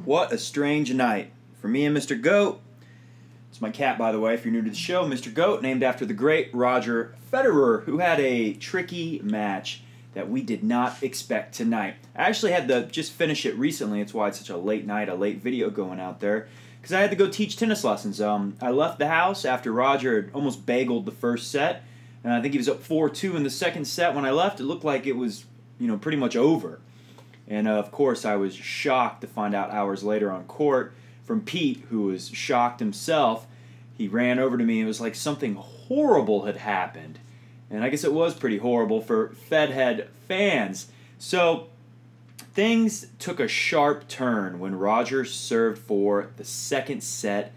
What a strange night for me and Mr. Goat. It's my cat, by the way, if you're new to the show. Mr. Goat, named after the great Roger Federer, who had a tricky match that we did not expect tonight. I actually had to just finish it recently. That's why it's such a late night, a late video going out there, because I had to go teach tennis lessons. I left the house after Roger had almost bageled the first set, and I think he was up 4-2 in the second set. When I left, it looked like it was, pretty much over. And of course, I was shocked to find out hours later on court from Pete, who was shocked himself. He ran over to me and it was like something horrible had happened. And I guess it was pretty horrible for FedHead fans. So things took a sharp turn when Roger served for the second set.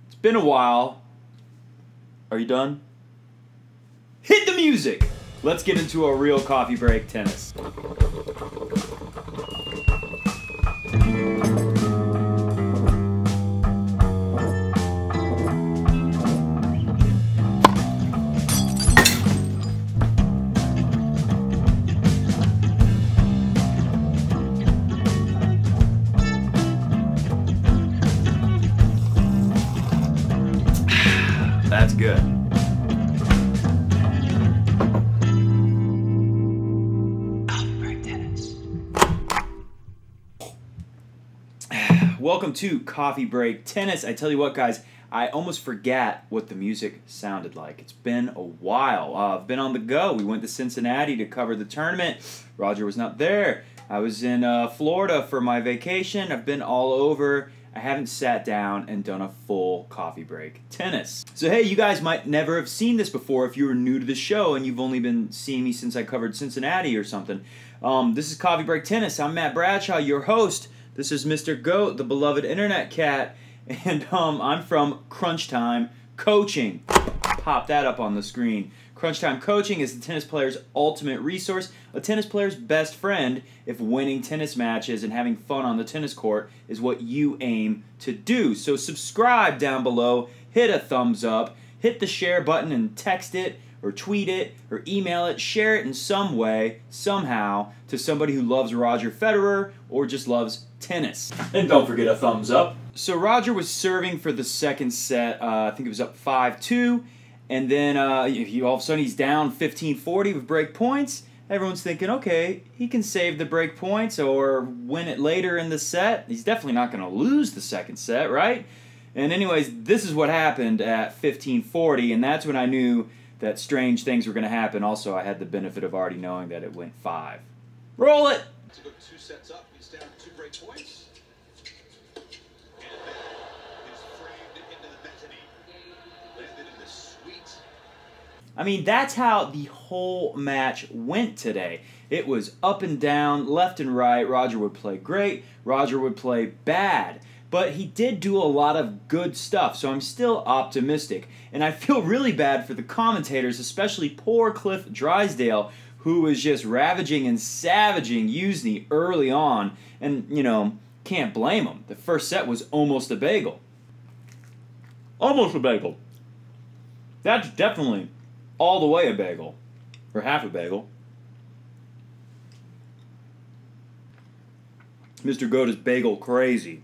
It's been a while. Are you done? Hit the music! Let's get into a real coffee break tennis. That's good. Welcome to Coffee Break Tennis. I tell you what, guys, I almost forgot what the music sounded like. It's been a while. I've been on the go. We went to Cincinnati to cover the tournament. Roger was not there. I was in Florida for my vacation. I've been all over. I haven't sat down and done a full Coffee Break Tennis. So hey, you guys might never have seen this before if you were new to the show and you've only been seeing me since I covered Cincinnati or something. This is Coffee Break Tennis. I'm Matt Bradshaw, your host. This is Mr. Goat, the beloved internet cat, and I'm from Crunch Time Coaching. Pop that up on the screen. Crunch Time Coaching is the tennis player's ultimate resource, a tennis player's best friend if winning tennis matches and having fun on the tennis court is what you aim to do. So subscribe down below, hit a thumbs up, hit the share button and text it, or tweet it, or email it, share it in some way, somehow, to somebody who loves Roger Federer or just loves tennis. And don't forget a thumbs up. So Roger was serving for the second set. I think it was up 5-2. And then all of a sudden he's down 15-40 with break points. Everyone's thinking, okay, he can save the break points or win it later in the set. He's definitely not going to lose the second set, right? And anyways, this is what happened at 15-40, and that's when I knew that strange things were going to happen. Also, I had the benefit of already knowing that it went 5. Roll it! To go 2 sets up, he's down 2 break points. And that is framed into the mezzanine. Landed in the suite. I mean, that's how the whole match went today. It was up and down, left and right. Roger would play great. Roger would play bad. But he did do a lot of good stuff, so I'm still optimistic. And I feel really bad for the commentators, especially poor Cliff Drysdale, who was just ravaging and savaging Usney early on. And, can't blame him. The first set was almost a bagel. Almost a bagel. That's definitely all the way a bagel. Or half a bagel. Mr. Goat is bagel crazy.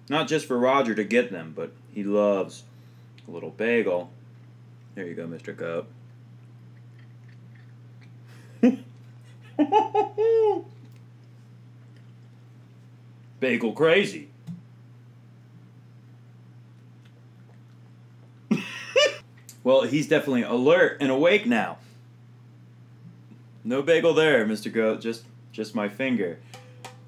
Not just for Roger to get them, but he loves a little bagel. There you go, Mr. Goat. Bagel crazy. Well, he's definitely alert and awake now. No bagel there, Mr. Goat, just my finger.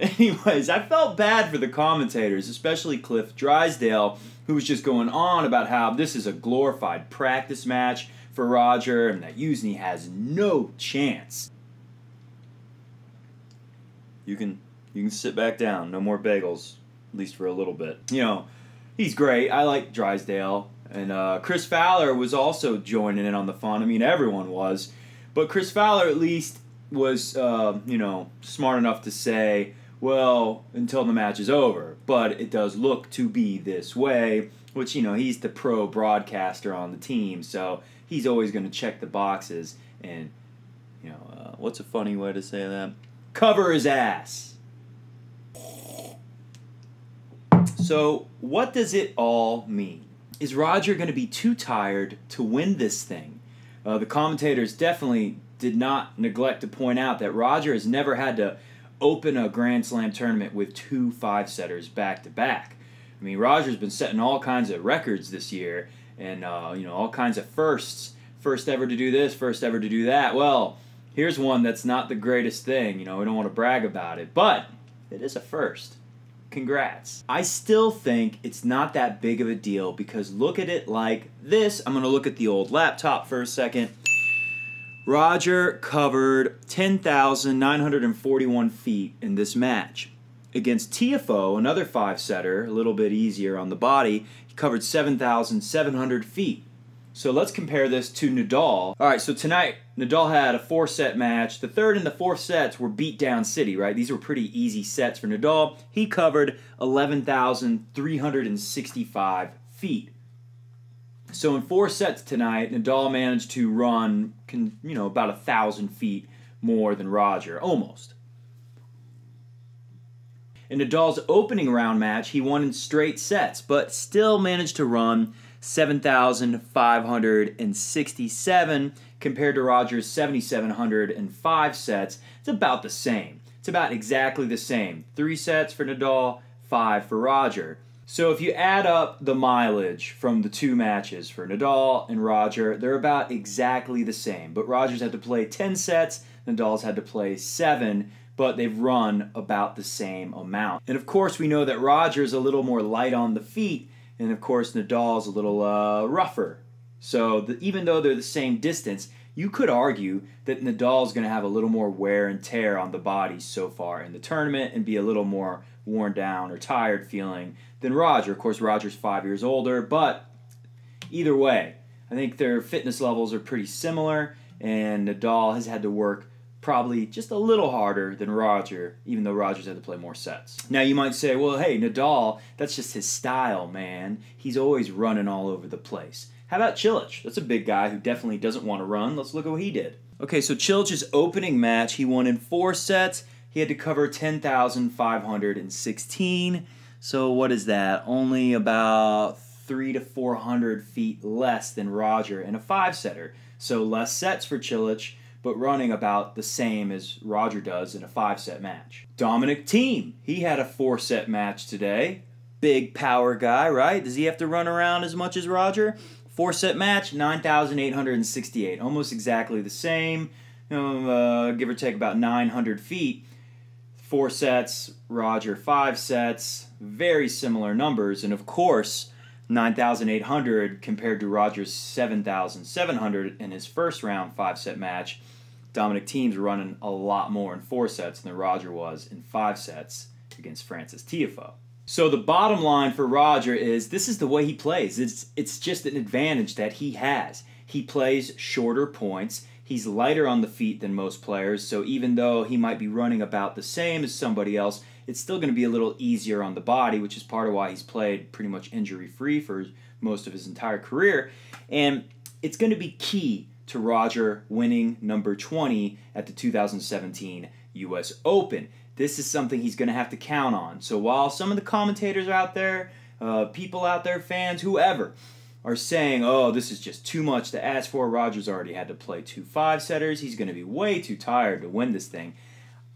Anyways, I felt bad for the commentators, especially Cliff Drysdale, who was just going on about how this is a glorified practice match for Roger and that Usney has no chance. You can sit back down. No more bagels, at least for a little bit. He's great. I like Drysdale. And Chris Fowler was also joining in on the fun. I mean, everyone was. But Chris Fowler at least was, smart enough to say, well, until the match is over. But it does look to be this way, which, he's the pro broadcaster on the team, so he's always going to check the boxes and, what's a funny way to say that? Cover his ass. So what does it all mean? Is Roger going to be too tired to win this thing? The commentators definitely did not neglect to point out that Roger has never had to open a Grand Slam tournament with 2 5-setters back-to-back. I mean, Roger's been setting all kinds of records this year, and all kinds of firsts. First ever to do this, first ever to do that. Well, here's one that's not the greatest thing. We don't want to brag about it, but it is a first. Congrats. I still think it's not that big of a deal because look at it like this. I'm going to look at the old laptop for a second. Roger covered 10,941 feet in this match. Against Tiafoe, another 5-setter, a little bit easier on the body, he covered 7,700 feet. So let's compare this to Nadal. All right, so tonight, Nadal had a 4-set match. The third and the fourth sets were beat-down city, right? These were pretty easy sets for Nadal. He covered 11,365 feet. So in 4 sets tonight, Nadal managed to run, about 1,000 feet more than Roger, almost. In Nadal's opening round match, he won in straight sets, but still managed to run 7,567 compared to Roger's 7,705 sets. It's about the same. It's about exactly the same. 3 sets for Nadal, 5 for Roger. So if you add up the mileage from the 2 matches for Nadal and Roger, they're about exactly the same. But Roger's had to play 10 sets, Nadal's had to play 7, but they've run about the same amount. And of course we know that Roger's a little more light on the feet, and of course Nadal's a little rougher. So even though they're the same distance, you could argue that Nadal's going to have a little more wear and tear on the body so far in the tournament and be a little more worn down or tired feeling than Roger. Of course, Roger's 5 years older, but either way, I think their fitness levels are pretty similar, and Nadal has had to work probably just a little harder than Roger, even though Roger's had to play more sets. Now you might say, well, hey, Nadal, that's just his style, man. He's always running all over the place. How about Cilic? That's a big guy who definitely doesn't want to run. Let's look at what he did. Okay, so Cilic's opening match, he won in 4 sets. He had to cover 10,516. So what is that? Only about 300 to 400 feet less than Roger in a 5-setter. So less sets for Cilic, but running about the same as Roger does in a 5-set match. Dominic Thiem, he had a 4-set match today. Big power guy, right? Does he have to run around as much as Roger? 4-set match, 9,868. Almost exactly the same. Give or take about 900 feet. 4 sets, Roger 5 sets. Very similar numbers. And of course, 9,800 compared to Roger's 7,700 in his first round 5-set match. Dominic Thiem's running a lot more in 4 sets than Roger was in 5 sets against Frances Tiafoe. So the bottom line for Roger is this is the way he plays. It's just an advantage that he has. He plays shorter points. He's lighter on the feet than most players, so even though he might be running about the same as somebody else, it's still going to be a little easier on the body, which is part of why he's played pretty much injury-free for most of his entire career. And it's going to be key to Roger winning number 20 at the 2017 U.S. Open. This is something he's going to have to count on. So while some of the commentators out there, people out there, fans, whoever, are saying, oh, this is just too much to ask for, Roger's already had to play 2 5-setters, he's going to be way too tired to win this thing,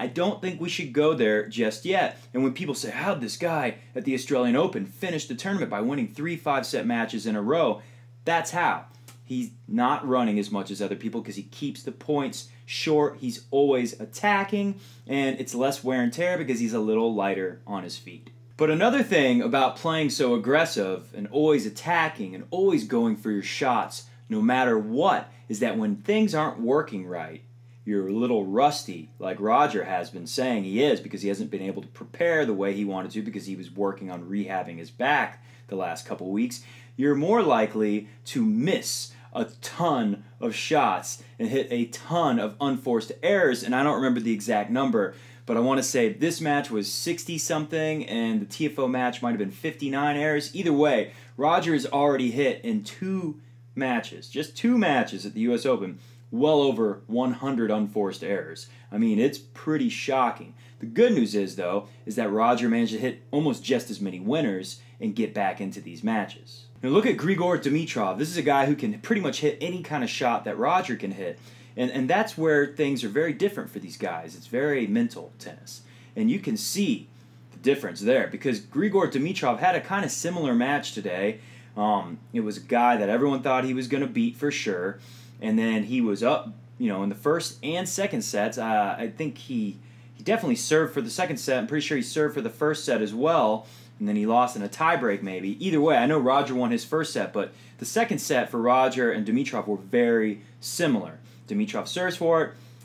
I don't think we should go there just yet. And when people say, how'd this guy at the Australian Open finish the tournament by winning 3 5-set matches in a row? That's how. He's not running as much as other people because he keeps the points short. He's always attacking, and it's less wear and tear because he's a little lighter on his feet. But another thing about playing so aggressive and always attacking and always going for your shots no matter what is that when things aren't working right, you're a little rusty, like Roger has been saying he is because he hasn't been able to prepare the way he wanted to because he was working on rehabbing his back the last couple weeks. You're more likely to miss a ton of shots and hit a ton of unforced errors, and I don't remember the exact number, but I want to say this match was 60-something, and the Tiafoe match might have been 59 errors. Either way, Roger has already hit in 2 matches, just 2 matches at the U.S. Open, well over 100 unforced errors. I mean, it's pretty shocking. The good news is, though, is that Roger managed to hit almost just as many winners and get back into these matches. Now look at Grigor Dimitrov. This is a guy who can pretty much hit any kind of shot that Roger can hit. And that's where things are very different for these guys. It's very mental tennis. And you can see the difference there because Grigor Dimitrov had a kind of similar match today. It was a guy that everyone thought he was going to beat for sure. And then he was up, in the first and second sets. I think he definitely served for the second set. I'm pretty sure he served for the first set as well. And then he lost in a tiebreak maybe. Either way, I know Roger won his first set, but the second set for Roger and Dimitrov were very similar. Dimitrov serves for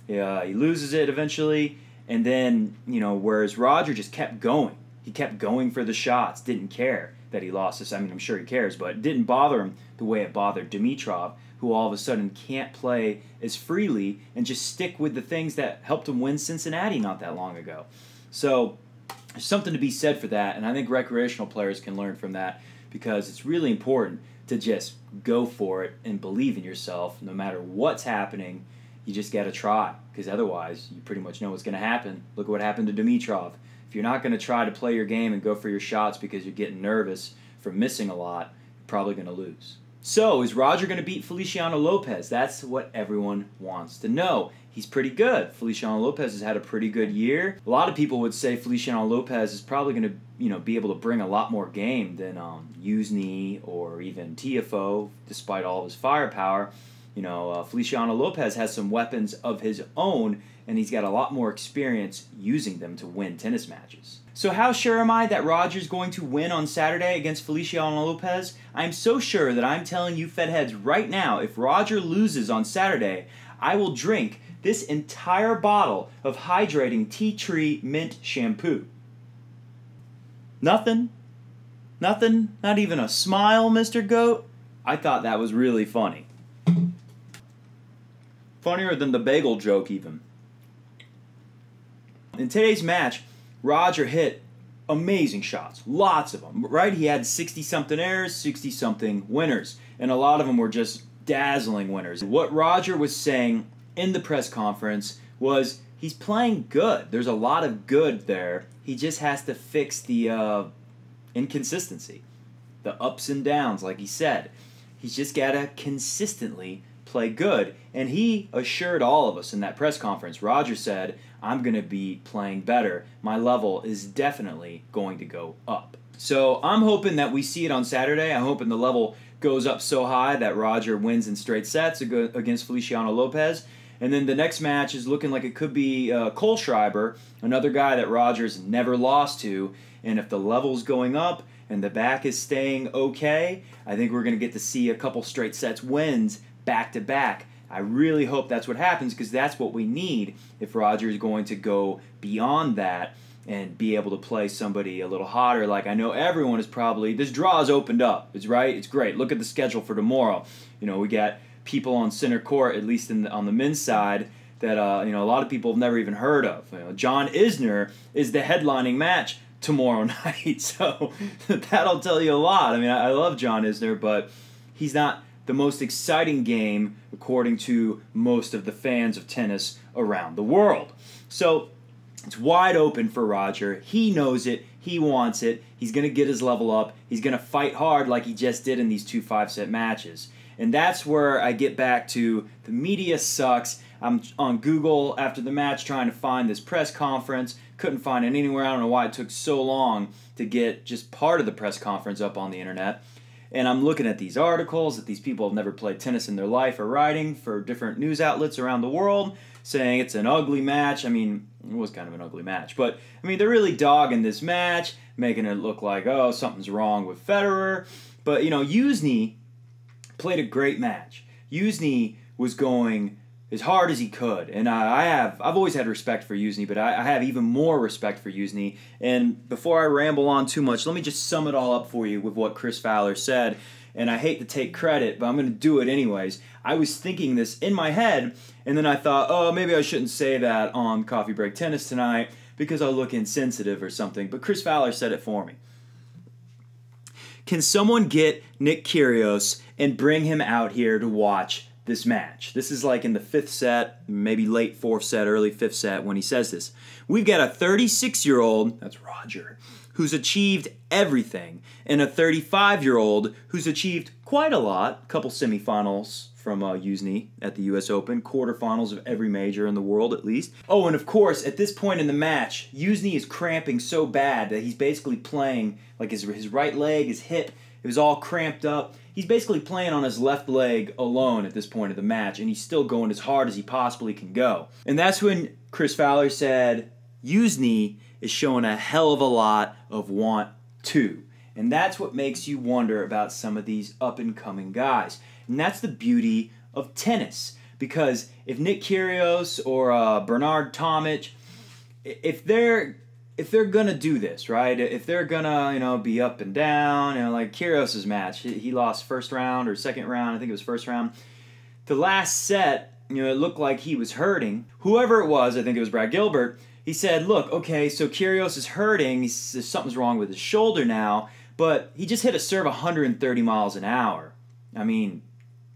it, he loses it eventually, and then, whereas Roger just kept going. He kept going for the shots, didn't care that he lost this. I mean, I'm sure he cares, but it didn't bother him the way it bothered Dimitrov, who all of a sudden can't play as freely and just stick with the things that helped him win Cincinnati not that long ago. So there's something to be said for that, and I think recreational players can learn from that because it's really important to just go for it and believe in yourself no matter what's happening. You just got to try because otherwise you pretty much know what's going to happen. Look at what happened to Dimitrov. If you're not going to try to play your game and go for your shots because you're getting nervous from missing a lot, you're probably going to lose. So, is Roger going to beat Feliciano Lopez? That's what everyone wants to know. He's pretty good. Feliciano Lopez has had a pretty good year. A lot of people would say Feliciano Lopez is probably going to, be able to bring a lot more game than Uzny or even Tiafoe, despite all of his firepower. Feliciano Lopez has some weapons of his own, and he's got a lot more experience using them to win tennis matches. So how sure am I that Roger's going to win on Saturday against Feliciano Lopez? I'm so sure that I'm telling you FedHeads right now, if Roger loses on Saturday, I will drink this entire bottle of hydrating tea tree mint shampoo. Nothing? Nothing? Not even a smile, Mr. Goat? I thought that was really funny. Funnier than the bagel joke, even. In today's match, Roger hit amazing shots. Lots of them, right? He had 60-something errors, 60-something winners. And a lot of them were just dazzling winners. What Roger was saying in the press conference was he's playing good. There's a lot of good there. He just has to fix the inconsistency, the ups and downs, like he said. He's just got to consistently play good. And he assured all of us in that press conference, Roger said, I'm going to be playing better. My level is definitely going to go up. So I'm hoping that we see it on Saturday. I'm hoping the level goes up so high that Roger wins in straight sets against Feliciano Lopez. And then the next match is looking like it could be Kohlschreiber, another guy that Roger's never lost to. And if the level's going up and the back is staying okay, I think we're going to get to see a couple straight sets wins back to back. I really hope that's what happens because that's what we need if Roger is going to go beyond that and be able to play somebody a little hotter. Like I know everyone is probably, this draw is opened up. It's right. It's great. Look at the schedule for tomorrow. We got people on center court, at least on the men's side, that a lot of people have never even heard of. John Isner is the headlining match tomorrow night, so that'll tell you a lot. I mean, I love John Isner, but he's not the most exciting game according to most of the fans of tennis around the world. So it's wide open for Roger. He knows it. He wants it. He's going to get his level up. He's going to fight hard like he just did in these 2 5-set matches. And that's where I get back to the media sucks. I'm on Google after the match trying to find this press conference. Couldn't find it anywhere. I don't know why it took so long to get just part of the press conference up on the internet. And I'm looking at these articles that these people have never played tennis in their life are writing for different news outlets around the world, saying it's an ugly match. I mean, it was kind of an ugly match. But, I mean, they're really dogging this match, making it look like, oh, something's wrong with Federer. But, Uzny played a great match. Uzny was going as hard as he could. And I've always had respect for Uzny, but I have even more respect for Uzny. And before I ramble on too much, let me just sum it all up for you with what Chris Fowler said. And I hate to take credit, but I'm going to do it anyways. I was thinking this in my head, and then I thought, oh, maybe I shouldn't say that on Coffee Break Tennis tonight because I'll look insensitive or something. But Chris Fowler said it for me. Can someone get Nick Kyrgios and bring him out here to watch this match. This is like in the 5th set, maybe late 4th set, early 5th set when he says this. We've got a 36-year-old, that's Roger, who's achieved everything, and a 35-year-old who's achieved quite a lot, a couple semifinals from Usny at the U.S. Open, quarterfinals of every major in the world at least. Oh, and of course, at this point in the match, Usny is cramping so bad that he's basically playing, like his right leg, his hip, it was all cramped up. He's basically playing on his left leg alone at this point of the match, and he's still going as hard as he possibly can go. And that's when Chris Fowler said, Usny is showing a hell of a lot of want to. And that's what makes you wonder about some of these up-and-coming guys. And that's the beauty of tennis. Because if Nick Kyrgios or Bernard Tomic, if they're gonna do this, right? If they're gonna, be up and down, like Kyrgios' match, he lost first round or second round, I think it was first round. The last set, it looked like he was hurting. Whoever it was, I think it was Brad Gilbert, he said, look, okay, so Kyrgios is hurting, something's wrong with his shoulder now, but he just hit a serve 130 miles an hour. I mean,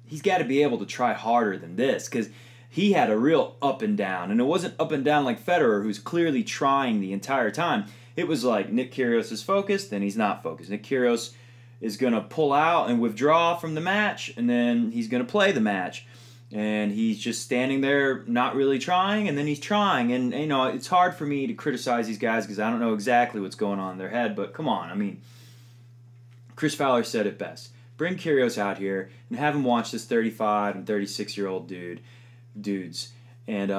he's got to be able to try harder than this, because he had a real up and down, and it wasn't up and down like Federer, who's clearly trying the entire time. It was like Nick Kyrgios is focused, then he's not focused. Nick Kyrgios is going to pull out and withdraw from the match, and then he's going to play the match. And he's just standing there not really trying, and then he's trying. And, it's hard for me to criticize these guys because I don't know exactly what's going on in their head, but come on, I mean, Chris Fowler said it best. Bring Kyrgios out here and have him watch this 35 and 36-year-old dudes. And,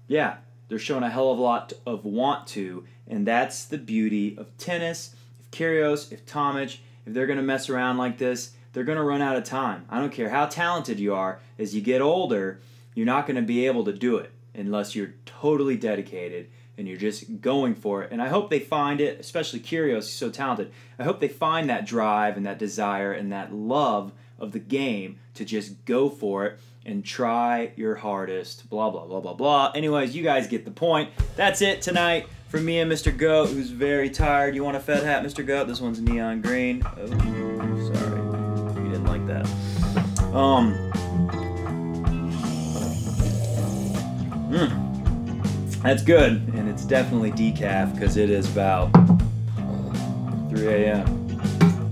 yeah, they're showing a hell of a lot of want to, and that's the beauty of tennis. If Kyrgios, if Tomic, if they're going to mess around like this, they're going to run out of time. I don't care how talented you are. As you get older, you're not going to be able to do it unless you're totally dedicated and you're just going for it. And I hope they find it, especially Kyrgios, he's so talented. I hope they find that drive and that desire and that love of the game to just go for it and try your hardest, blah, blah, blah, blah, blah. Anyways, you guys get the point. That's it tonight for me and Mr. Goat, who's very tired. You want a Fed hat, Mr. Goat? This one's neon green. Oh, sorry. You didn't like that. That's good, and it's definitely decaf because it is about 3 a.m.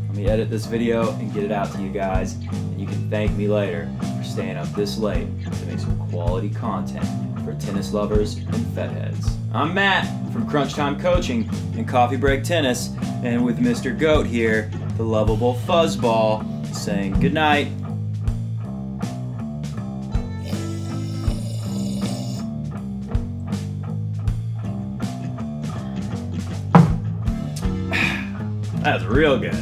Let me edit this video and get it out to you guys, and you can thank me later for staying up this late to make some quality content for tennis lovers and FedHeads. I'm Matt from Crunch Time Coaching and Coffee Break Tennis, and with Mr. Goat here, the lovable fuzzball, saying good night. That's real good.